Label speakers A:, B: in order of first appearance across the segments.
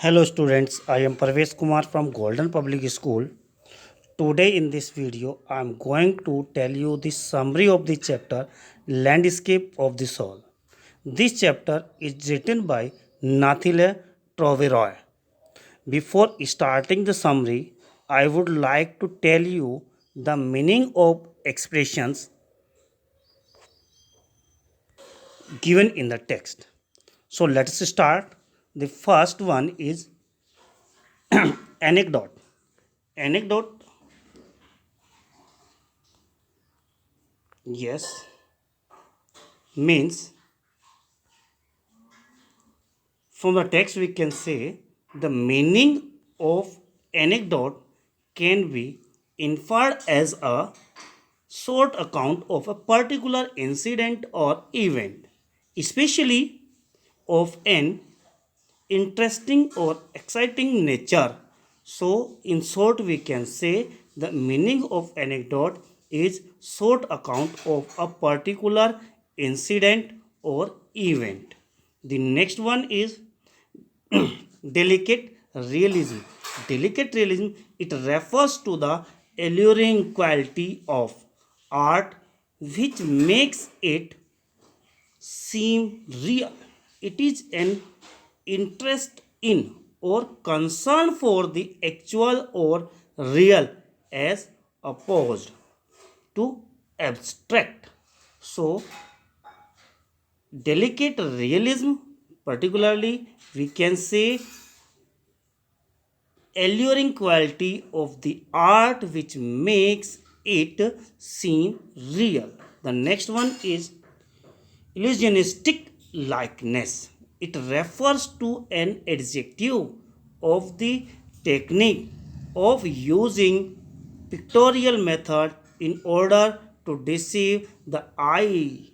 A: Hello students, I am Parvesh Kumar from Golden Public School. Today in this video, I am going to tell you the summary of the chapter Landscape of the Soul. This chapter is written by Nathile Troveroy. Before starting the summary, I would like to tell you the meaning of expressions given in the text. So let's start. The first one is anecdote. Anecdote, yes, means from the text we can say the meaning of anecdote can be inferred as a short account of a particular incident or event, especially of an interesting or exciting nature. So, in short, we can say the meaning of anecdote is short account of a particular incident or event. The next one is delicate realism. Delicate realism, it refers to the alluring quality of art which makes it seem real. It is an interest in or concern for the actual or real as opposed to abstract. So, delicate realism, particularly, we can say alluring quality of the art which makes it seem real. The next one is illusionistic likeness. It refers to an adjective of the technique of using pictorial method in order to deceive the eye.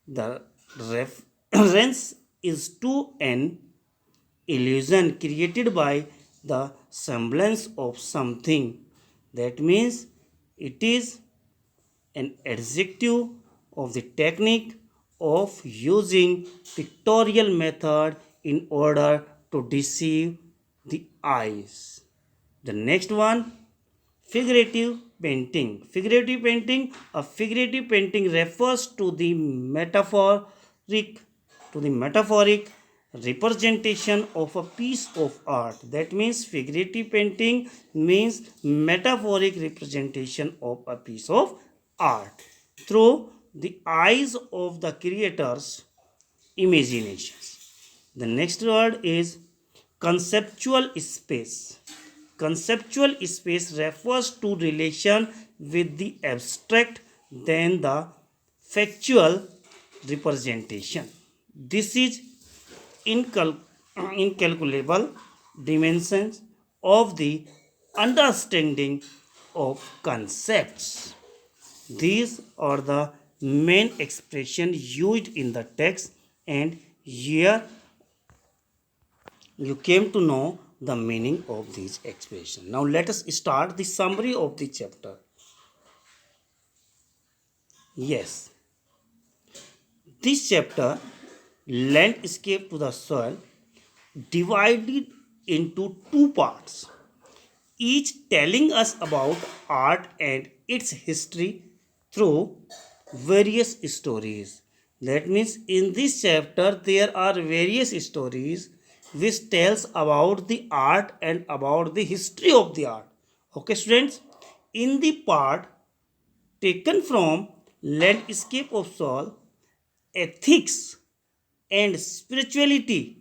A: The reference is to an illusion created by the semblance of something. That means it is an adjective of the technique of using pictorial method in order to deceive the eyes. The next one, figurative painting. A figurative painting refers to the metaphoric representation of a piece of art. That means figurative painting means metaphoric representation of a piece of art through the eyes of the creator's imaginations. The next word is conceptual space. Conceptual space refers to relation with the abstract than the factual representation. This is incalculable dimensions of the understanding of concepts. These are the main expressions used in the text, and here you came to know the meaning of these expressions. Now let us start the summary of the chapter. Yes, this chapter, landscape to the soil, divided into two parts, each telling us about art and its history through various stories. That means in this chapter there are various stories which tells about the art and about the history of the art. Okay students, in the part taken from Landscape of Soul, ethics and spirituality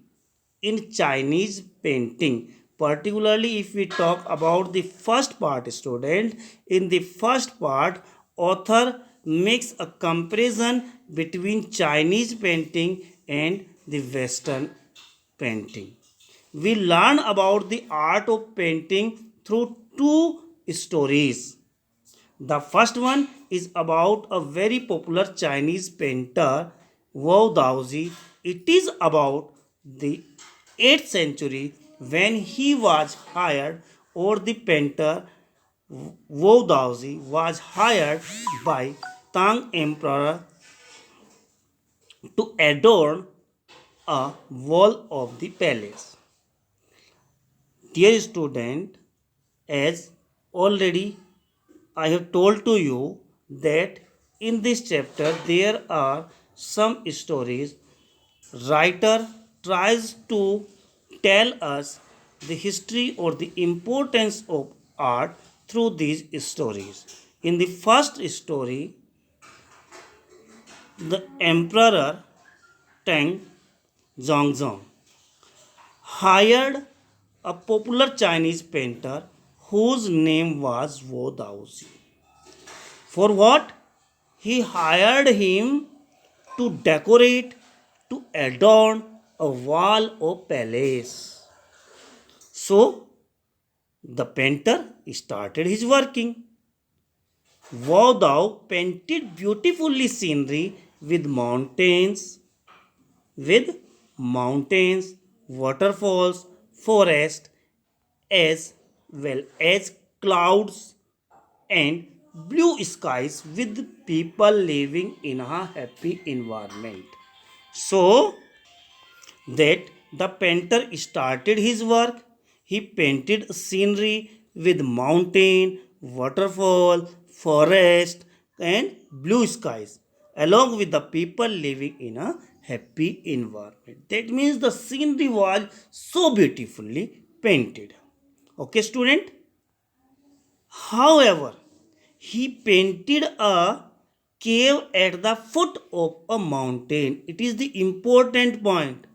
A: in Chinese painting. Particularly, if we talk about the first part, student, in the first part, author makes a comparison between Chinese painting and the Western painting. We learn about the art of painting through two stories. The first one is about a very popular Chinese painter, Wu Daozi. It is about the 8th century when he was hired, or the painter Wu Daozi was hired by Tang Emperor to adorn a wall of the palace. Dear student, as already I have told to you that in this chapter there are some stories. Writer tries to tell us the history or the importance of art through these stories. In the first story, the emperor Tang Zhongzong hired a popular Chinese painter whose name was Wu Daozi. For what? He hired him to decorate, to adorn a wall of palace. So the painter started his working. Wu Dao painted beautifully scenery with mountains, waterfalls, forest, as well as clouds and blue skies with people living in a happy environment. So that the painter started his work, he painted scenery with mountain, waterfall, forest, and blue skies, along with the people living in a happy environment. That means the scenery was so beautifully painted. Okay, student? However, he painted a cave at the foot of a mountain. It is the important point.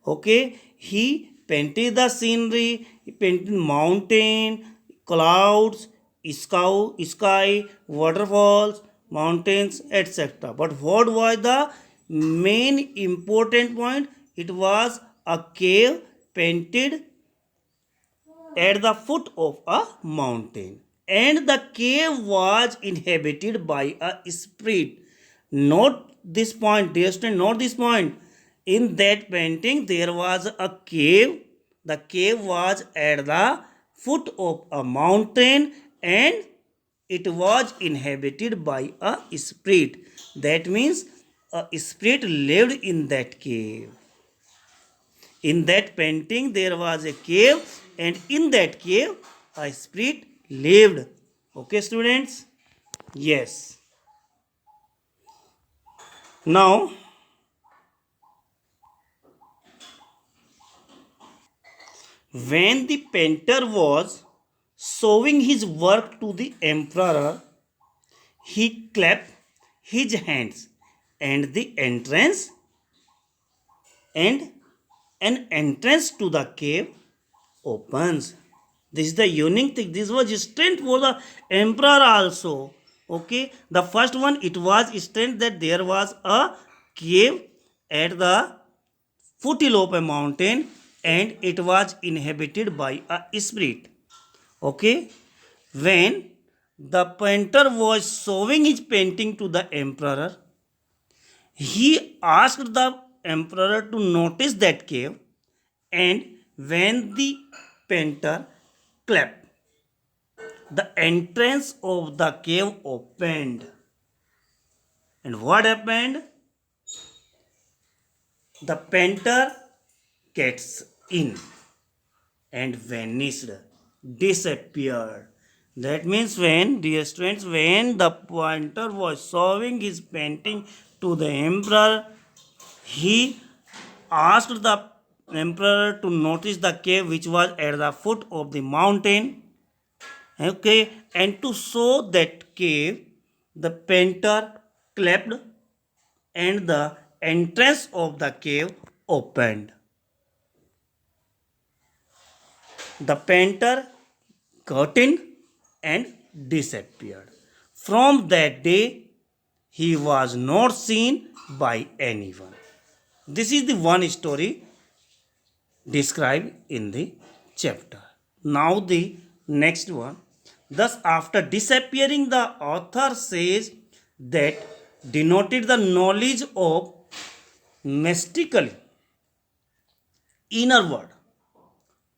A: Okay, he painted the scenery, he painted mountain, clouds, sky, waterfalls, mountains, etc. But what was the main important point? It was a cave painted at the foot of a mountain, and the cave was inhabited by a spirit. Note this point, dear student, note this point. In that painting there was a cave. The cave was at the foot of a mountain, and it was inhabited by a spirit. That means a spirit lived in that cave. In that painting, there was a cave, and in that cave, a spirit lived. Okay, students? Yes. Now, when the painter was showing his work to the emperor, he clapped his hands, and the entrance and an entrance to the cave opens. This is the unique thing. This was strength for the emperor also. Okay, the first one, it was strength that there was a cave at the foothills of a mountain, and it was inhabited by a spirit. Okay, when the painter was showing his painting to the emperor, he asked the emperor to notice that cave, and when the painter clapped, the entrance of the cave opened. And what happened? The painter gets in and vanished, disappeared. That means when, dear students, when the painter was showing his painting to the emperor, he asked the emperor to notice the cave which was at the foot of the mountain. Okay, and to show that cave, the painter clapped, and the entrance of the cave opened. The painter got in and disappeared. From that day, he was not seen by anyone. This is the one story described in the chapter. Now, the next one. Thus, after disappearing, the author says that denoted the knowledge of mystically inner world.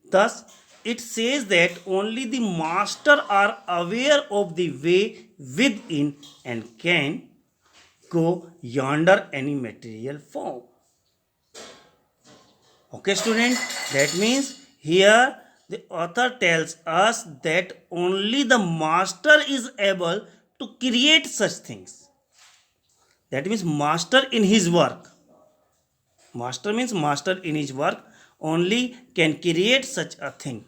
A: Thus, it says that only the master are aware of the way within and can go yonder any material form. Okay, student, that means here The author tells us that only the master is able to create such things. That means master in his work. Master means master in his work only can create such a thing,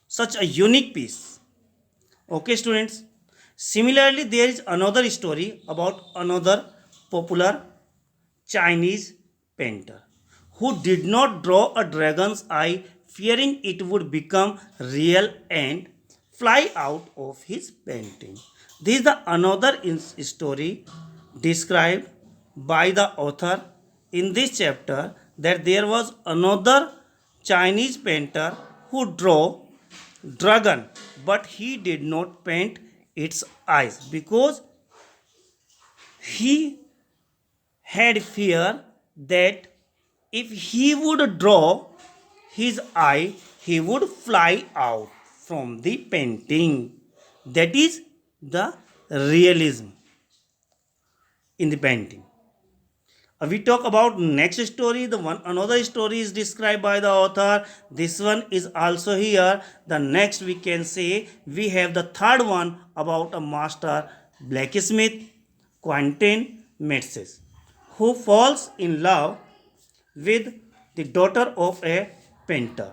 A: such a unique piece. Okay, students. Similarly, there is another story about another popular Chinese painter who did not draw a dragon's eye, fearing it would become real and fly out of his painting. This is the another story described by the author in this chapter, that there was another Chinese painter who drew dragon, but he did not paint its eyes because he had fear that if he would draw his eye, he would fly out from the painting. That is the realism in the painting. We talk about next story. The one another story is described by the author. This one is also here. The next we can say we have the third one about a master blacksmith, Quentin Metz, who falls in love with the daughter of a painter.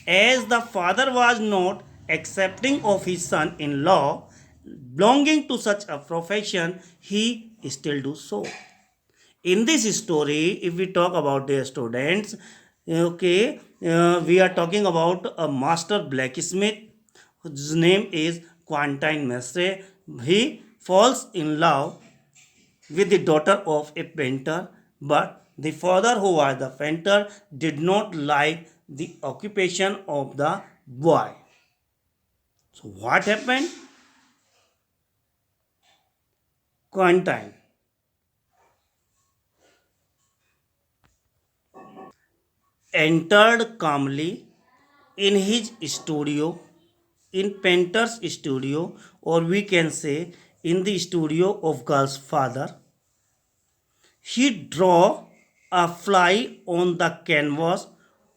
A: As the father was not accepting of his son-in-law belonging to such a profession, he still do so. In this story, if we talk about the students, okay, we are talking about a master blacksmith whose name is Quentin Mestre. He falls in love with the daughter of a painter, but the father, who was the painter, did not like the occupation of the boy. So what happened? Quentin entered calmly in his studio, in painter's studio, or we can say in the studio of girl's father. He drew a fly on the canvas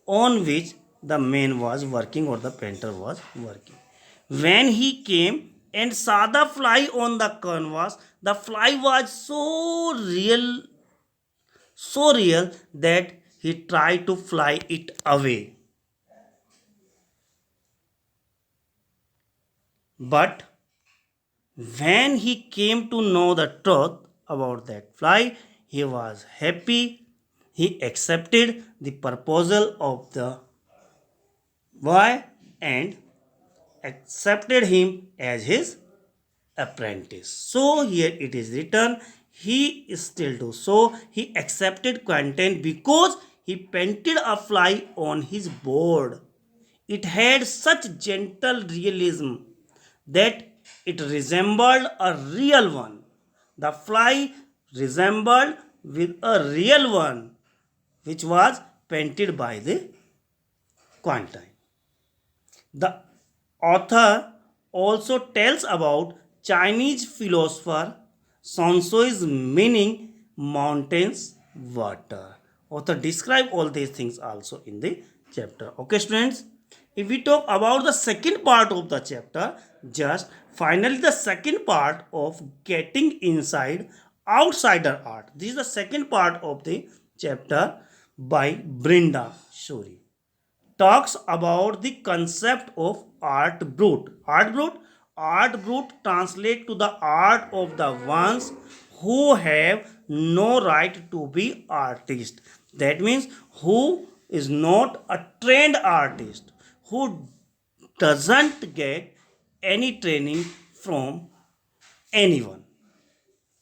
A: on which the man was working or the painter was working. When he came and saw the fly on the canvas, the fly was so real that he tried to fly it away. But when he came to know the truth about that fly, he was happy. He accepted the proposal of the boy and accepted him as his apprentice. So here it is written, he still do so. He accepted Quentin because he painted a fly on his board. It had such gentle realism that it resembled a real one. The fly resembled with a real one, which was painted by the Quentin. The author also tells about Chinese philosopher Sun Tzu's meaning mountains water. Author describe all these things also in the chapter. Okay, students. If we talk about the second part of the chapter, just finally the second part of getting inside outsider art. This is the second part of the chapter by Brinda Shuri. Talks about the concept of art brute. Art brute translate to the art of the ones who have no right to be artist. That means who is not a trained artist, who doesn't get any training from anyone.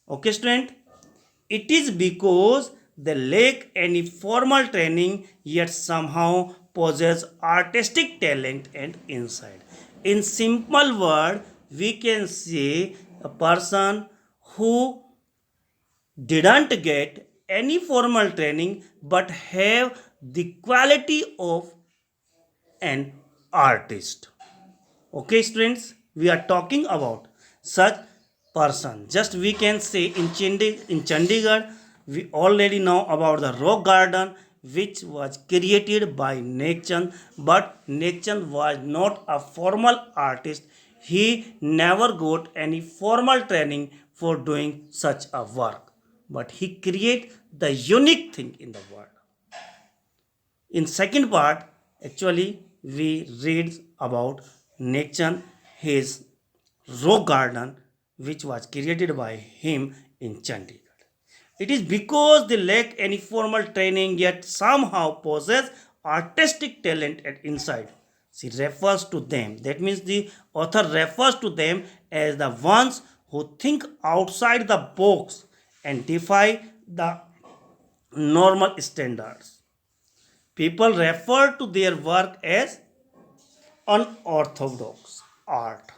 A: Okay, student? It is because they lack any formal training yet somehow possess artistic talent and insight. In simple word, we can say a person who didn't get any formal training but have the quality of an artist. Okay, students, we are talking about such person. Just we can say in Chandigarh, we already know about the rock garden. which was created by Nekchand, but Nekchand was not a formal artist. He never got any formal training for doing such a work, but he created the unique thing in the world. In second part, actually, we read about Nekchand, his rock garden, which was created by him in Chandigarh. It is because they lack any formal training yet somehow possess artistic talent and insight. She refers to them. That means the author refers to them as the ones who think outside the box and defy the normal standards. People refer to their work as unorthodox art.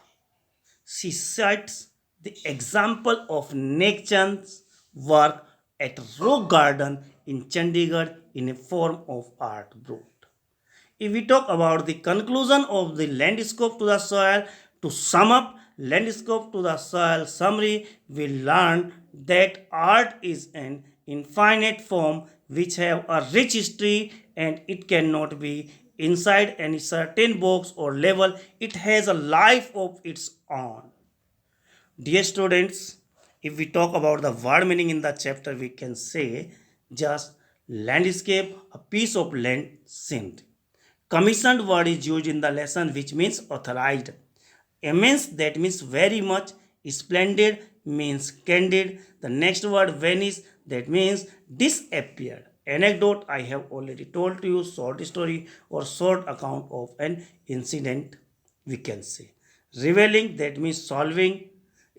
A: She cites the example of Nekchand's work at Rock Garden in Chandigarh in a form of art brought. If we talk about the conclusion of the landscape to the soil, to sum up landscape to the soil summary, we learned that art is an infinite form which have a rich history and it cannot be inside any certain box or level. It has a life of its own. Dear students, if we talk about the word meaning in the chapter, we can say just landscape, a piece of land scenery. Commissioned word is used in the lesson which means authorized. Immense, that means very much. Splendid means candid. The next word vanish, that means disappeared. Anecdote, I have already told to you, short story or short account of an incident, we can say. Revealing, that means solving.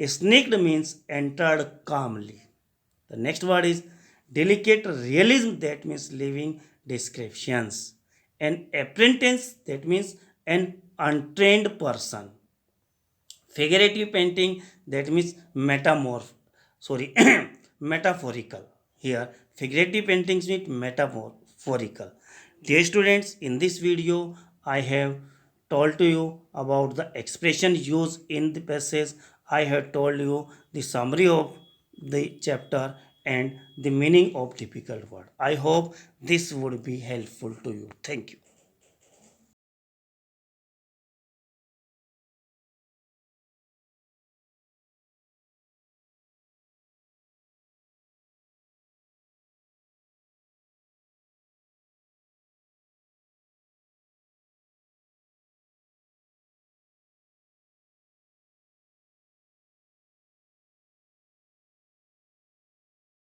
A: Sneaked means entered calmly. The next word is delicate realism, that means living descriptions. An apprentice, that means an untrained person. Figurative painting, that means metaphorical. Here figurative paintings mean metaphorical. Dear students, in this video I have told to you about the expression used in the passage. I have told you the summary of the chapter and the meaning of difficult word. I hope this would be helpful to you. Thank you.